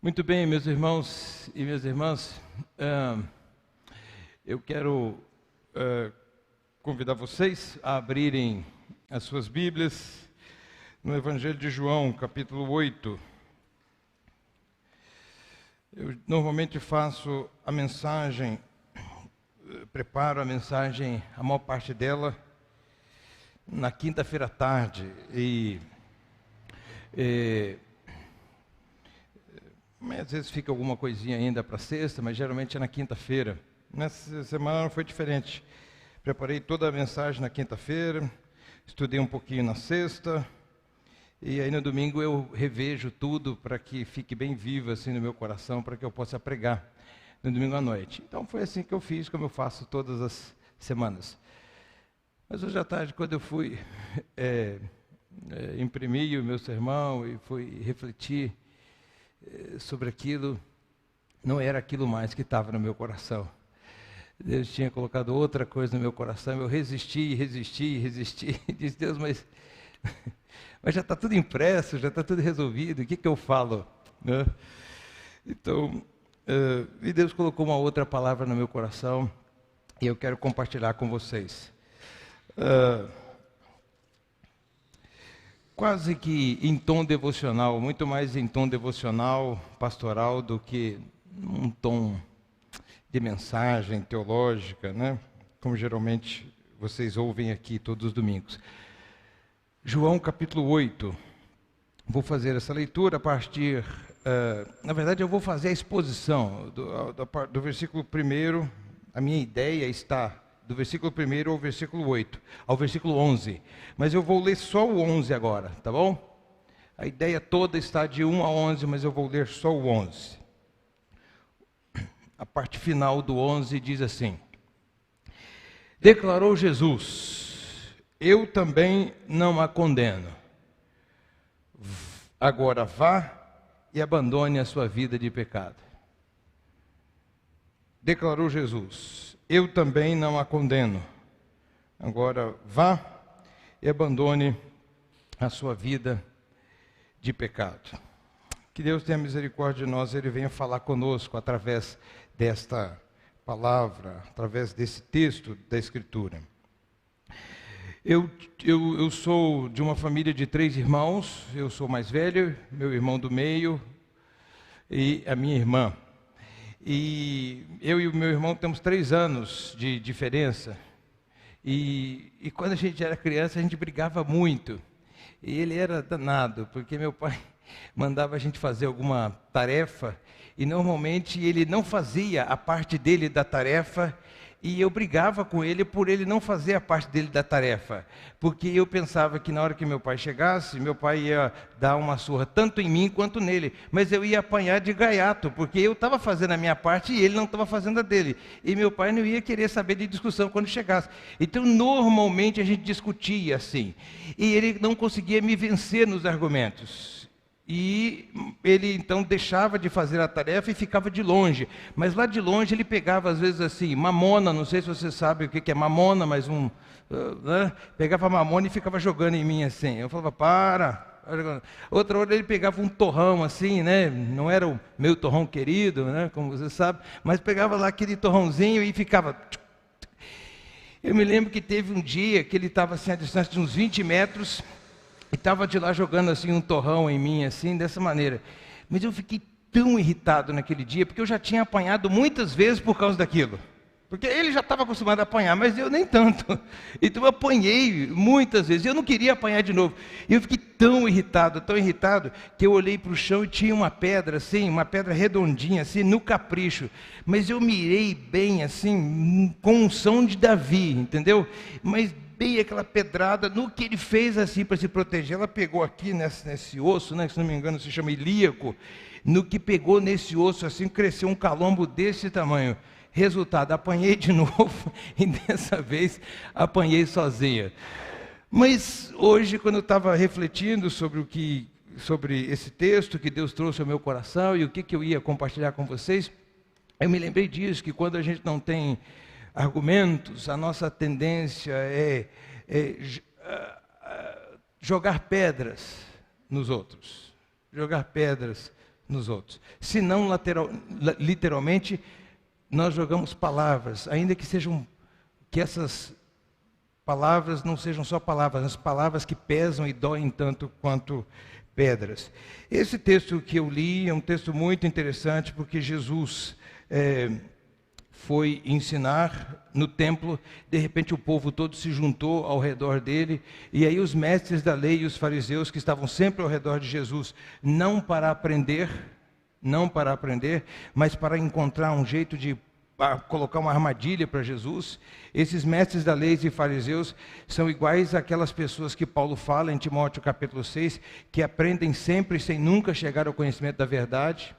Muito bem, meus irmãos e minhas irmãs, eu quero convidar vocês a abrirem as suas Bíblias no Evangelho de João, capítulo 8. Eu normalmente faço a mensagem, preparo a mensagem, a maior parte dela, na quinta-feira à tarde, mas às vezes fica alguma coisinha ainda para sexta, mas geralmente é na quinta-feira. Nessa semana foi diferente. Preparei toda a mensagem na quinta-feira, estudei um pouquinho na sexta, e aí no domingo eu revejo tudo para que fique bem vivo assim no meu coração, para que eu possa pregar no domingo à noite. Então foi assim que eu fiz, como eu faço todas as semanas. Mas hoje à tarde, quando eu fui imprimir o meu sermão e fui refletir sobre aquilo, não era aquilo mais que estava no meu coração. Deus tinha colocado outra coisa no meu coração. Eu resisti. Disse, Deus, mas já está tudo impresso, já está tudo resolvido, o que eu falo? Né? Então, e Deus colocou uma outra palavra no meu coração e eu quero compartilhar com vocês. Quase que em tom devocional, muito mais em tom devocional, pastoral, do que um tom de mensagem teológica, né? Como geralmente vocês ouvem aqui todos os domingos. João capítulo 8. Vou fazer essa leitura a partir... na verdade, eu vou fazer a exposição do versículo 1. A minha ideia está do versículo 1 ao versículo 8, ao versículo 11. Mas eu vou ler só o 11 agora, tá bom? A ideia toda está de 1 a 11, mas eu vou ler só o 11. A parte final do 11 diz assim: Declarou Jesus: Eu também não a condeno. Agora vá e abandone a sua vida de pecado. Declarou Jesus: Eu também não a condeno. Agora vá e abandone a sua vida de pecado. Que Deus tenha misericórdia de nós, Ele venha falar conosco através desta palavra, através desse texto da Escritura. Eu sou de uma família de 3 irmãos, eu sou mais velho, meu irmão do meio e a minha irmã. E eu e o meu irmão temos 3 anos de diferença. E quando a gente era criança, a gente brigava muito. E ele era danado, porque meu pai mandava a gente fazer alguma tarefa, e normalmente ele não fazia a parte dele da tarefa, e eu brigava com ele por ele não fazer a parte dele da tarefa, porque eu pensava que na hora que meu pai chegasse, meu pai ia dar uma surra tanto em mim quanto nele, mas eu ia apanhar de gaiato, porque eu estava fazendo a minha parte e ele não estava fazendo a dele, e meu pai não ia querer saber de discussão quando chegasse. Então normalmente a gente discutia assim, e ele não conseguia me vencer nos argumentos. E ele então deixava de fazer a tarefa e ficava de longe. Mas lá de longe ele pegava às vezes assim, mamona, não sei se você sabe o que é mamona, mas né? Pegava mamona e ficava jogando em mim assim. Eu falava, para. Outra hora ele pegava um torrão assim, né? Não era o meu torrão querido, né? Como você sabe, mas pegava lá aquele torrãozinho e ficava... Eu me lembro que teve um dia que ele estava assim a distância de uns 20 metros... E estava de lá jogando assim um torrão em mim, assim, dessa maneira. Mas eu fiquei tão irritado naquele dia, porque eu já tinha apanhado muitas vezes por causa daquilo. Porque ele já estava acostumado a apanhar, mas eu nem tanto. Então eu apanhei muitas vezes, eu não queria apanhar de novo. E eu fiquei tão irritado, que eu olhei para o chão e tinha uma pedra assim, uma pedra redondinha assim, no capricho. Mas eu mirei bem assim, com unção de Davi, entendeu? Mas bem aquela pedrada, no que ele fez assim para se proteger, ela pegou aqui nesse osso, né, que se não me engano se chama ilíaco, no que pegou nesse osso assim, cresceu um calombo desse tamanho. Resultado, apanhei de novo, e dessa vez apanhei sozinha. Mas hoje, quando eu estava refletindo sobre esse texto que Deus trouxe ao meu coração, e o que eu ia compartilhar com vocês, eu me lembrei disso, que quando a gente não tem argumentos, a nossa tendência é jogar pedras nos outros, jogar pedras nos outros. Se não, literalmente, nós jogamos palavras, ainda que essas palavras não sejam só palavras, mas palavras que pesam e doem tanto quanto pedras. Esse texto que eu li é um texto muito interessante, porque Jesus foi ensinar no templo, de repente o povo todo se juntou ao redor dele, e aí os mestres da lei e os fariseus que estavam sempre ao redor de Jesus, não para aprender, mas para encontrar um jeito de colocar uma armadilha para Jesus. Esses mestres da lei e fariseus são iguais àquelas pessoas que Paulo fala em Timóteo capítulo 6, que aprendem sempre sem nunca chegar ao conhecimento da verdade.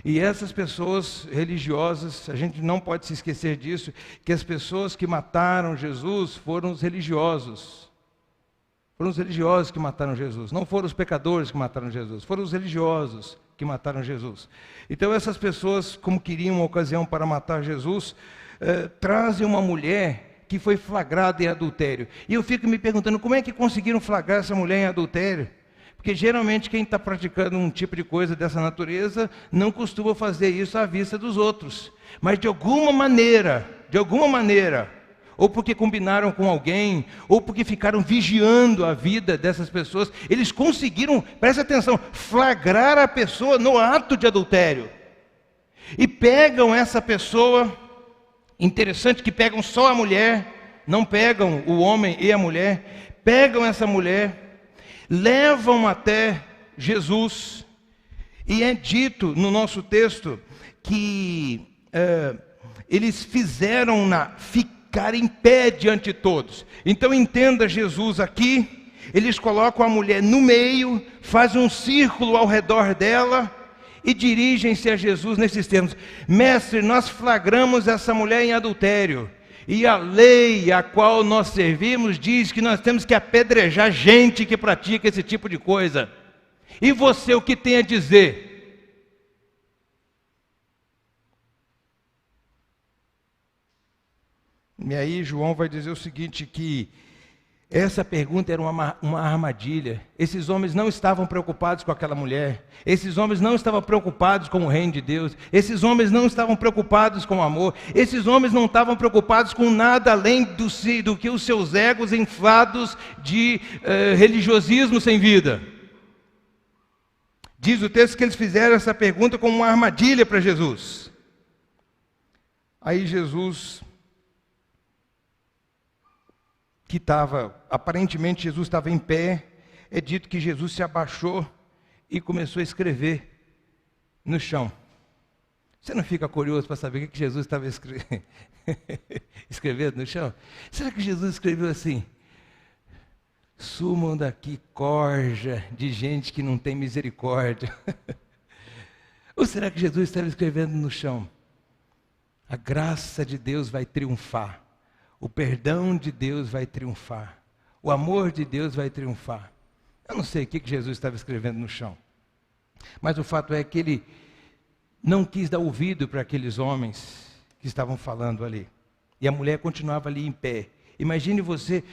E essas pessoas religiosas, a gente não pode se esquecer disso, que as pessoas que mataram Jesus foram os religiosos. Foram os religiosos que mataram Jesus, não foram os pecadores que mataram Jesus, foram os religiosos que mataram Jesus. Então essas pessoas, como queriam uma ocasião para matar Jesus, trazem uma mulher que foi flagrada em adultério. E eu fico me perguntando, como é que conseguiram flagrar essa mulher em adultério? Porque geralmente quem está praticando um tipo de coisa dessa natureza não costuma fazer isso à vista dos outros. Mas de alguma maneira, ou porque combinaram com alguém, ou porque ficaram vigiando a vida dessas pessoas, eles conseguiram, presta atenção, flagrar a pessoa no ato de adultério. E pegam essa pessoa, interessante que pegam só a mulher, não pegam o homem e a mulher, pegam essa mulher, levam até Jesus, e é dito no nosso texto que eles fizeram-na ficar em pé diante de todos. Então entenda Jesus aqui, eles colocam a mulher no meio, fazem um círculo ao redor dela, e dirigem-se a Jesus nesses termos: mestre, nós flagramos essa mulher em adultério. E a lei a qual nós servimos diz que nós temos que apedrejar gente que pratica esse tipo de coisa. E você, o que tem a dizer? E aí João vai dizer o seguinte, que essa pergunta era uma armadilha. Esses homens não estavam preocupados com aquela mulher. Esses homens não estavam preocupados com o reino de Deus. Esses homens não estavam preocupados com o amor. Esses homens não estavam preocupados com nada além do que os seus egos inflados de religiosismo sem vida. Diz o texto que eles fizeram essa pergunta como uma armadilha para Jesus. Aí Jesus, aparentemente Jesus estava em pé, é dito que Jesus se abaixou e começou a escrever no chão. Você não fica curioso para saber o que Jesus estava escrevendo no chão? Será que Jesus escreveu assim: sumam daqui corja de gente que não tem misericórdia? Ou será que Jesus estava escrevendo no chão: a graça de Deus vai triunfar, o perdão de Deus vai triunfar, o amor de Deus vai triunfar? Eu não sei o que Jesus estava escrevendo no chão, mas o fato é que ele não quis dar ouvido para aqueles homens que estavam falando ali. E a mulher continuava ali em pé. Imagine você,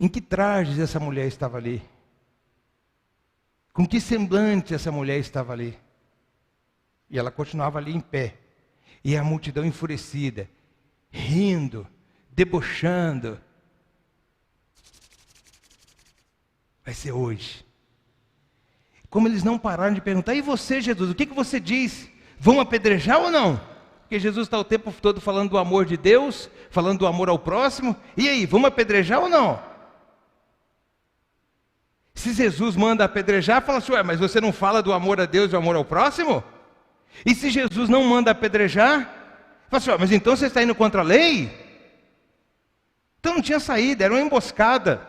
em que trajes essa mulher estava ali? Com que semblante essa mulher estava ali? E ela continuava ali em pé. E a multidão enfurecida, rindo, debochando. Vai ser hoje. Como eles não pararam de perguntar: e você, Jesus, o que você diz? Vão apedrejar ou não? Porque Jesus está o tempo todo falando do amor de Deus, falando do amor ao próximo. E aí, vamos apedrejar ou não? Se Jesus manda apedrejar, fala assim: ué, mas você não fala do amor a Deus e do amor ao próximo? E se Jesus não manda apedrejar, fala assim: ué, mas então você está indo contra a lei? Então não tinha saída, era uma emboscada.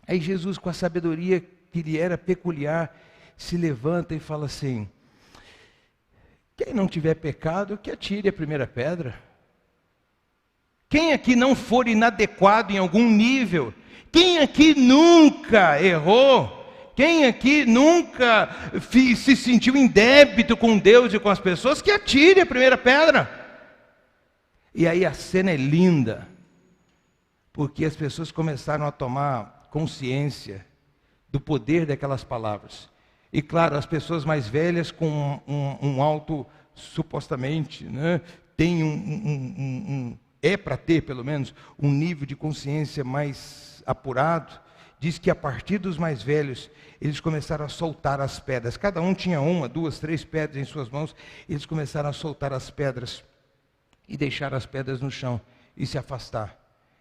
Aí Jesus, com a sabedoria que lhe era peculiar, se levanta e fala assim: quem não tiver pecado, que atire a primeira pedra. Quem aqui não for inadequado em algum nível, quem aqui nunca errou, quem aqui nunca se sentiu em débito com Deus e com as pessoas, que atire a primeira pedra. E aí a cena é linda, porque as pessoas começaram a tomar consciência do poder daquelas palavras. E claro, as pessoas mais velhas com um alto, supostamente, né, tem é para ter pelo menos um nível de consciência mais apurado. Diz que a partir dos mais velhos, eles começaram a soltar as pedras. Cada um tinha uma, duas, três pedras em suas mãos. Eles começaram a soltar as pedras e deixar as pedras no chão e se afastar.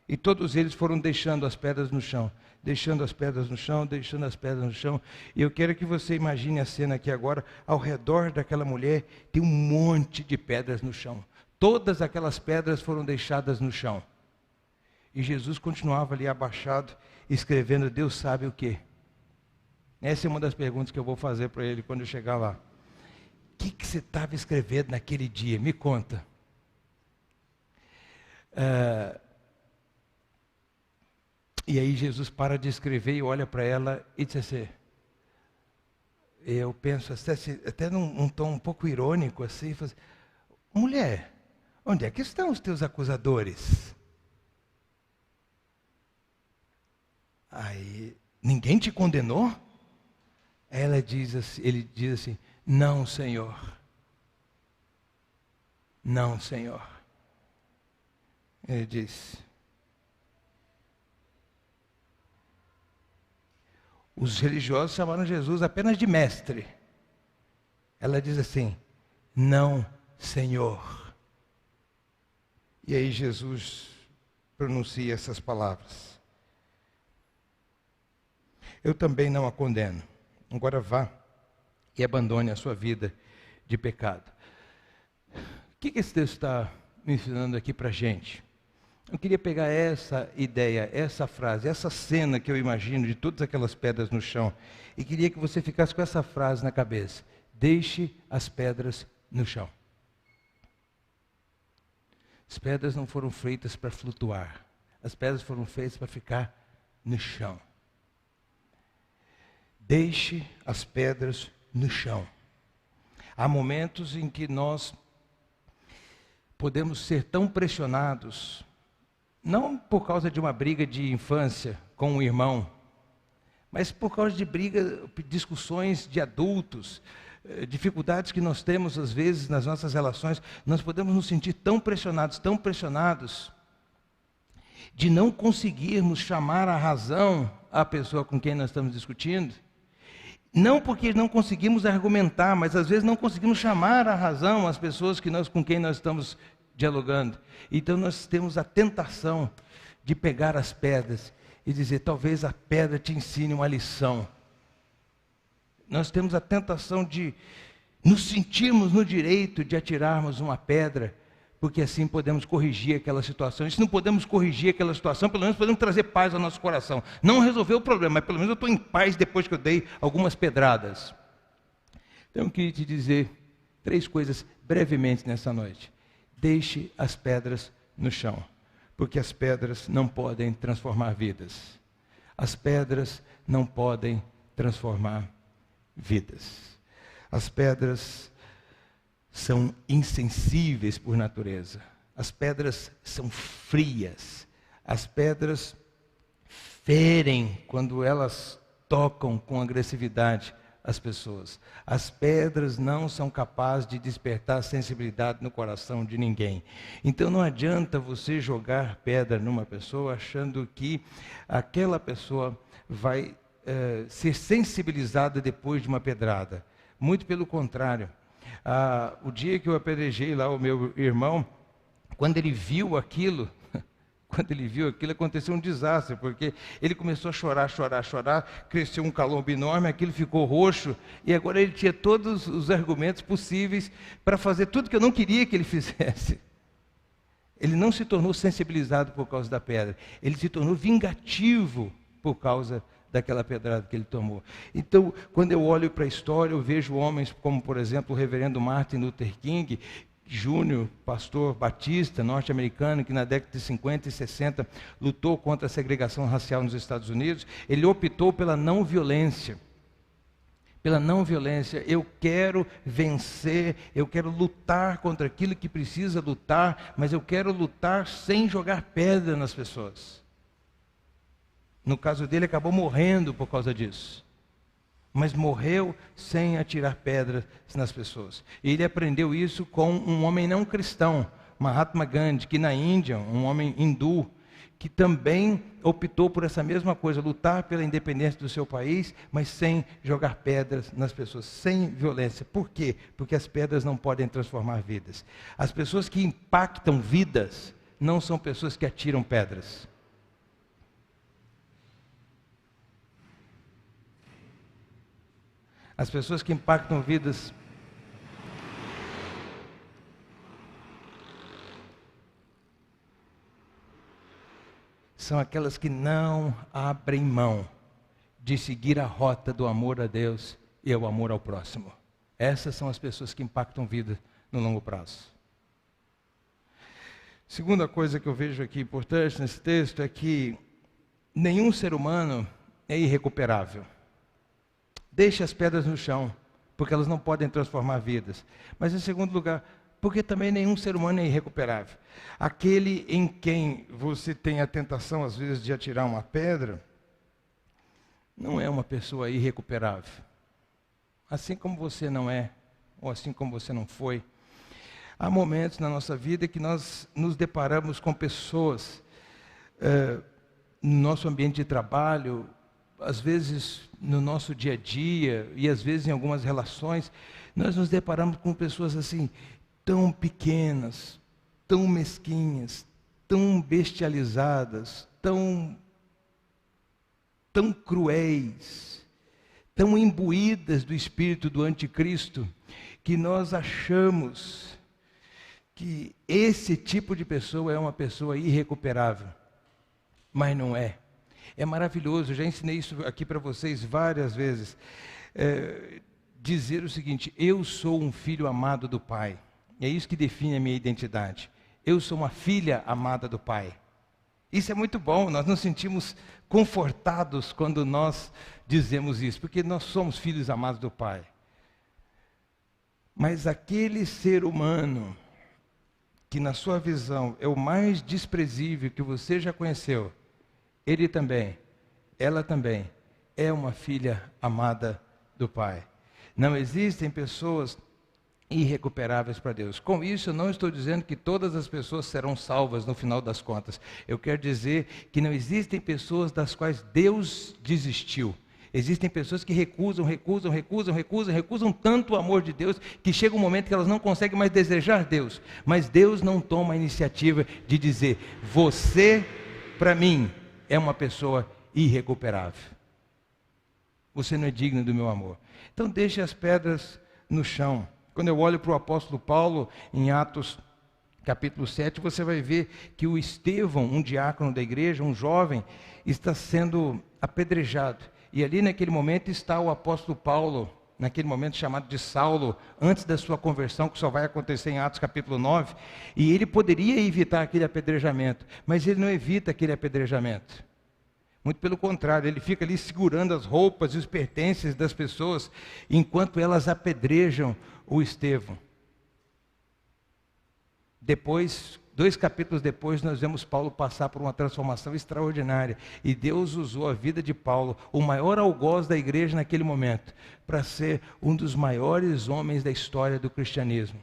E todos eles foram deixando as pedras no chão, deixando as pedras no chão, deixando as pedras no chão. E eu quero que você imagine a cena aqui agora. Ao redor daquela mulher tem um monte de pedras no chão. Todas aquelas pedras foram deixadas no chão. E Jesus continuava ali abaixado, escrevendo, Deus sabe o quê? Essa é uma das perguntas que eu vou fazer para ele quando eu chegar lá. O que você estava escrevendo naquele dia? Me conta. E aí Jesus para de escrever e olha para ela e diz assim, eu penso até num tom um pouco irônico assim, mulher, onde é que estão os teus acusadores? Aí, ninguém te condenou? Ele diz assim, não, Senhor. Não, Senhor. Ele diz, os religiosos chamaram Jesus apenas de mestre. Ela diz assim, não, Senhor. E aí Jesus pronuncia essas palavras. Eu também não a condeno. Agora vá e abandone a sua vida de pecado. O que esse texto está me ensinando aqui para a gente? Eu queria pegar essa ideia, essa frase, essa cena que eu imagino de todas aquelas pedras no chão, e queria que você ficasse com essa frase na cabeça. Deixe as pedras no chão. As pedras não foram feitas para flutuar. As pedras foram feitas para ficar no chão. Deixe as pedras no chão. Há momentos em que nós podemos ser tão pressionados, não por causa de uma briga de infância com um irmão, mas por causa de discussões de adultos, dificuldades que nós temos às vezes nas nossas relações, nós podemos nos sentir tão pressionados, de não conseguirmos chamar a razão a pessoa com quem nós estamos discutindo. Não porque não conseguimos argumentar, mas às vezes não conseguimos chamar a razão as pessoas com quem nós estamos dialogando. Então nós temos a tentação de pegar as pedras e dizer, talvez a pedra te ensine uma lição. Nós temos a tentação de nos sentirmos no direito de atirarmos uma pedra, porque assim podemos corrigir aquela situação. E se não podemos corrigir aquela situação, pelo menos podemos trazer paz ao nosso coração. Não resolveu o problema, mas pelo menos eu estou em paz depois que eu dei algumas pedradas. Então eu queria te dizer 3 coisas brevemente nessa noite. Deixe as pedras no chão, porque as pedras não podem transformar vidas. As pedras não podem transformar vidas. As pedras são insensíveis por natureza. As pedras são frias. As pedras ferem quando elas tocam com agressividade as pessoas. As pedras não são capazes de despertar sensibilidade no coração de ninguém. Então não adianta você jogar pedra numa pessoa achando que aquela pessoa vai ser sensibilizada depois de uma pedrada. Muito pelo contrário. O dia que eu apedrejei lá o meu irmão, quando ele viu aquilo, aconteceu um desastre, porque ele começou a chorar, cresceu um calombo enorme, aquilo ficou roxo, e agora ele tinha todos os argumentos possíveis para fazer tudo que eu não queria que ele fizesse. Ele não se tornou sensibilizado por causa da pedra, ele se tornou vingativo por causa daquela pedrada que ele tomou. Então, quando eu olho para a história, eu vejo homens como, por exemplo, o reverendo Martin Luther King Jr., pastor batista norte-americano, que na década de 50 e 60 lutou contra a segregação racial nos Estados Unidos. Ele optou pela não violência. Pela não violência. Eu quero vencer, eu quero lutar contra aquilo que precisa lutar, mas eu quero lutar sem jogar pedra nas pessoas. No caso dele, acabou morrendo por causa disso. mas morreu sem atirar pedras nas pessoas. Ele aprendeu isso com um homem não cristão, Mahatma Gandhi, que na Índia, um homem hindu, que também optou por essa mesma coisa, lutar pela independência do seu país, mas sem jogar pedras nas pessoas, sem violência. Por quê? Porque as pedras não podem transformar vidas. As pessoas que impactam vidas não são pessoas que atiram pedras. As pessoas que impactam vidas são aquelas que não abrem mão de seguir a rota do amor a Deus e ao amor ao próximo. Essas são as pessoas que impactam vidas no longo prazo. Segunda coisa que eu vejo aqui importante nesse texto é que nenhum ser humano é irrecuperável. Deixe as pedras no chão, porque elas não podem transformar vidas. Mas, em segundo lugar, porque também nenhum ser humano é irrecuperável. Aquele em quem você tem a tentação, às vezes, de atirar uma pedra, não é uma pessoa irrecuperável. Assim como você não é, ou assim como você não foi. Há momentos na nossa vida que nós nos deparamos com pessoas no nosso ambiente de trabalho, às vezes no nosso dia a dia, e às vezes em algumas relações, nós nos deparamos com pessoas assim, tão pequenas, tão mesquinhas, tão bestializadas, tão cruéis, tão imbuídas do espírito do anticristo, que nós achamos que esse tipo de pessoa é uma pessoa irrecuperável. Mas não é. É maravilhoso, eu já ensinei isso aqui para vocês várias vezes. Dizer o seguinte: eu sou um filho amado do Pai. É isso que define a minha identidade. Eu sou uma filha amada do Pai. Isso é muito bom, nós nos sentimos confortados quando nós dizemos isso, porque nós somos filhos amados do Pai. Mas aquele ser humano que na sua visão é o mais desprezível que você já conheceu, ele também, ela também, é uma filha amada do Pai. Não existem pessoas irrecuperáveis para Deus. Com isso, eu não estou dizendo que todas as pessoas serão salvas no final das contas. Eu quero dizer que não existem pessoas das quais Deus desistiu. Existem pessoas que recusam tanto o amor de Deus, que chega um momento que elas não conseguem mais desejar Deus. Mas Deus não toma a iniciativa de dizer: você, para mim, é uma pessoa irrecuperável. Você não é digno do meu amor. Então deixe as pedras no chão. Quando eu olho para o apóstolo Paulo, em Atos capítulo 7, você vai ver que o Estevão, um diácono da igreja, um jovem, está sendo apedrejado. E ali naquele momento está o apóstolo Paulo, naquele momento chamado de Saulo, antes da sua conversão, que só vai acontecer em Atos capítulo 9, e ele poderia evitar aquele apedrejamento, mas ele não evita aquele apedrejamento. Muito pelo contrário, ele fica ali segurando as roupas e os pertences das pessoas, enquanto elas apedrejam o Estevão. Depois, 2 capítulos depois, nós vemos Paulo passar por uma transformação extraordinária. E Deus usou a vida de Paulo, o maior algoz da igreja naquele momento, para ser um dos maiores homens da história do cristianismo.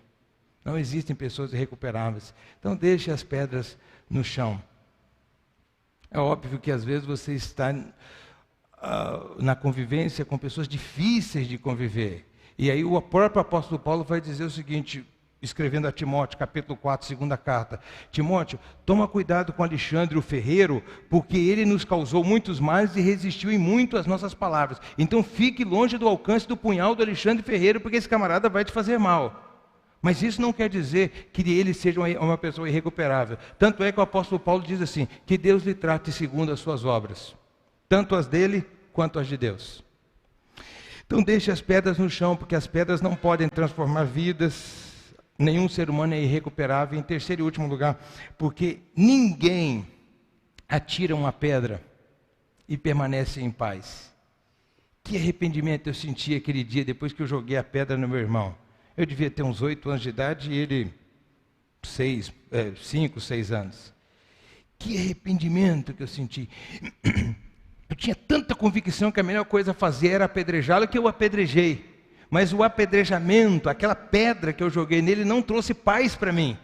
Não existem pessoas irrecuperáveis. Então deixe as pedras no chão. É óbvio que às vezes você está na convivência com pessoas difíceis de conviver. E aí o próprio apóstolo Paulo vai dizer o seguinte, escrevendo a Timóteo, capítulo 4, segunda carta: Timóteo, toma cuidado com Alexandre o ferreiro, porque ele nos causou muitos males e resistiu em muito às nossas palavras. Então fique longe do alcance do punhal do Alexandre ferreiro, porque esse camarada vai te fazer mal. Mas isso não quer dizer que ele seja uma pessoa irrecuperável. Tanto é que o apóstolo Paulo diz assim: que Deus lhe trate segundo as suas obras, tanto as dele quanto as de Deus. Então deixe as pedras no chão, porque as pedras não podem transformar vidas. Nenhum ser humano é irrecuperável. Em terceiro e último lugar, porque ninguém atira uma pedra e permanece em paz. Que arrependimento eu senti aquele dia, depois que eu joguei a pedra no meu irmão. Eu devia ter uns 8 anos de idade e ele 5, 6 anos. Que arrependimento que eu senti. Eu tinha tanta convicção que a melhor coisa a fazer era apedrejá-lo, que eu apedrejei. Mas o apedrejamento, aquela pedra que eu joguei nele, não trouxe paz para mim.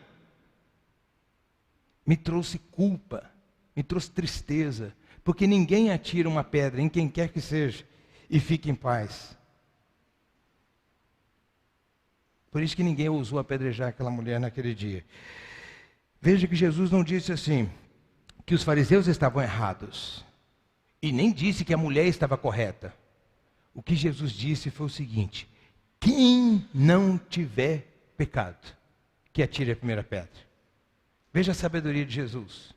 Me trouxe culpa, me trouxe tristeza. Porque ninguém atira uma pedra em quem quer que seja e fica em paz. Por isso que ninguém ousou apedrejar aquela mulher naquele dia. Veja que Jesus não disse assim, que os fariseus estavam errados. E nem disse que a mulher estava correta. O que Jesus disse foi o seguinte: quem não tiver pecado, que atire a primeira pedra. Veja a sabedoria de Jesus.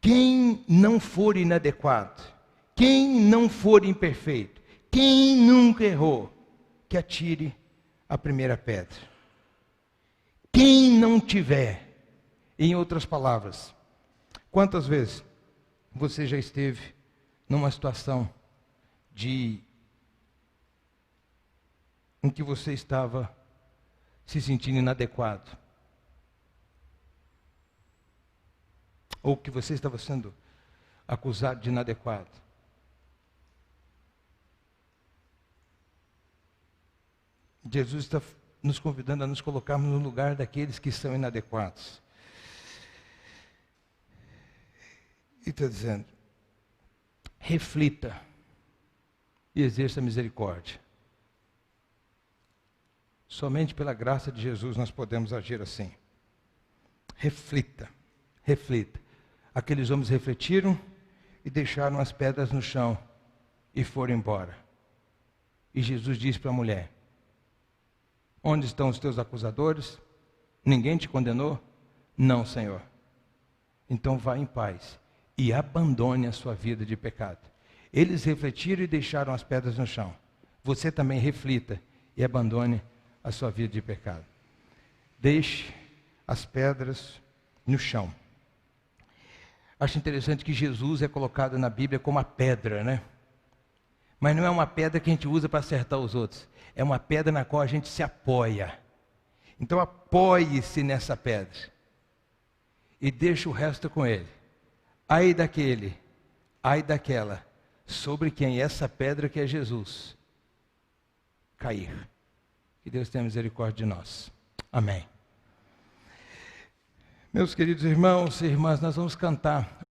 Quem não for inadequado, quem não for imperfeito, quem nunca errou, que atire a primeira pedra. Quem não tiver, em outras palavras, quantas vezes você já esteve numa situação em que você estava se sentindo inadequado? Ou que você estava sendo acusado de inadequado? Jesus está nos convidando a nos colocarmos no lugar daqueles que são inadequados. E está dizendo, reflita e exerça misericórdia. Somente pela graça de Jesus nós podemos agir assim. Reflita, reflita. Aqueles homens refletiram e deixaram as pedras no chão e foram embora. E Jesus disse para a mulher: onde estão os teus acusadores? Ninguém te condenou? Não, Senhor. Então vá em paz e abandone a sua vida de pecado. Eles refletiram e deixaram as pedras no chão. Você também reflita e abandone a sua vida de pecado. Deixe as pedras no chão. Acho interessante que Jesus é colocado na Bíblia como a pedra, né? Mas não é uma pedra que a gente usa para acertar os outros. É uma pedra na qual a gente se apoia. Então apoie-se nessa pedra. E deixe o resto com ele. Ai daquele, ai daquela, sobre quem essa pedra que é Jesus cair. Que Deus tenha misericórdia de nós. Amém. Meus queridos irmãos e irmãs, nós vamos cantar